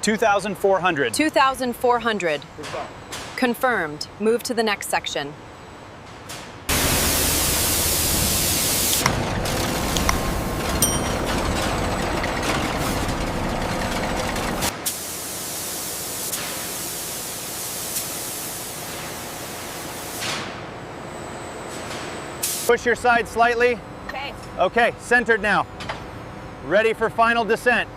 2,400. 2,400. Confirmed. Move to the next section. Push your side slightly. Okay. Okay, centered now. Ready for final descent.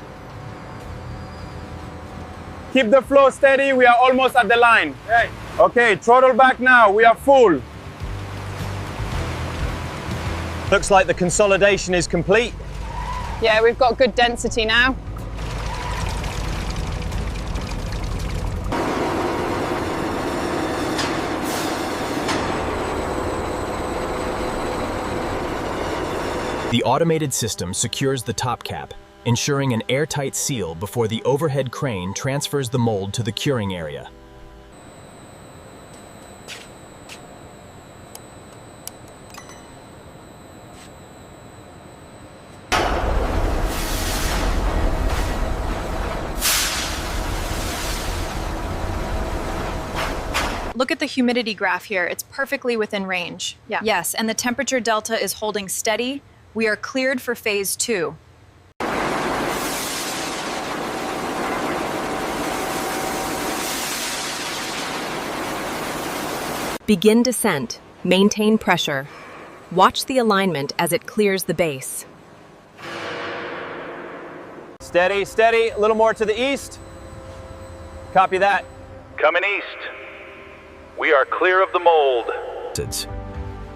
Keep the flow steady, we are almost at the line. Okay. Okay, throttle back now, we are full. Looks like the consolidation is complete. Yeah, we've got good density now. The automated system secures the top cap, ensuring an airtight seal before the overhead crane transfers the mold to the curing area. Look at the humidity graph here. It's perfectly within range. Yeah. Yes, and the temperature delta is holding steady. We are cleared for phase 2. Begin descent. Maintain pressure. Watch the alignment as it clears the base. Steady, steady. A little more to the east. Copy that. Coming east. We are clear of the mold.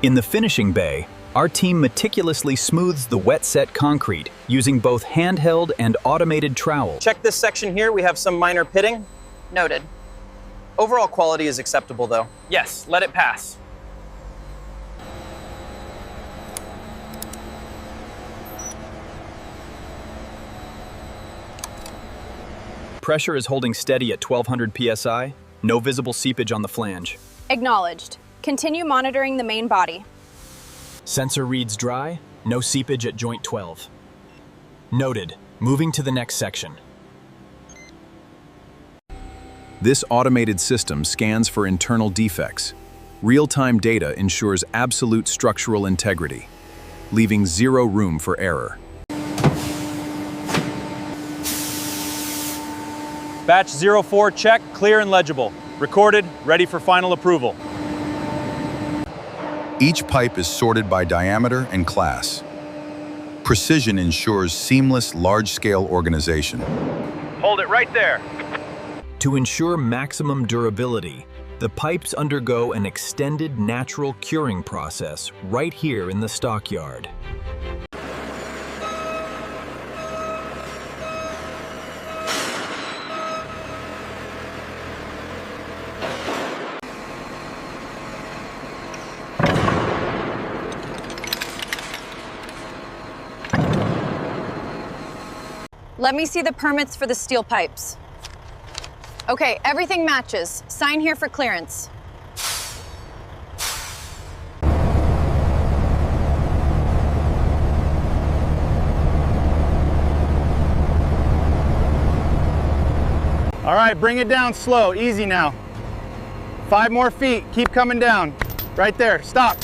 In the finishing bay, our team meticulously smooths the wet-set concrete using both handheld and automated trowel. Check this section here. We have some minor pitting. Noted. Overall quality is acceptable, though. Yes, let it pass. Pressure is holding steady at 1,200 psi. No visible seepage on the flange. Acknowledged. Continue monitoring the main body. Sensor reads dry. No seepage at joint 12. Noted. Moving to the next section. This automated system scans for internal defects. Real-time data ensures absolute structural integrity, leaving zero room for error. Batch 04 check, clear and legible. Recorded, ready for final approval. Each pipe is sorted by diameter and class. Precision ensures seamless, large-scale organization. Hold it right there. To ensure maximum durability, the pipes undergo an extended natural curing process right here in the stockyard. Let me see the permits for the steel pipes. Okay, everything matches. Sign here for clearance. All right, bring it down slow, easy now. 5 more feet, keep coming down. Right there, stop.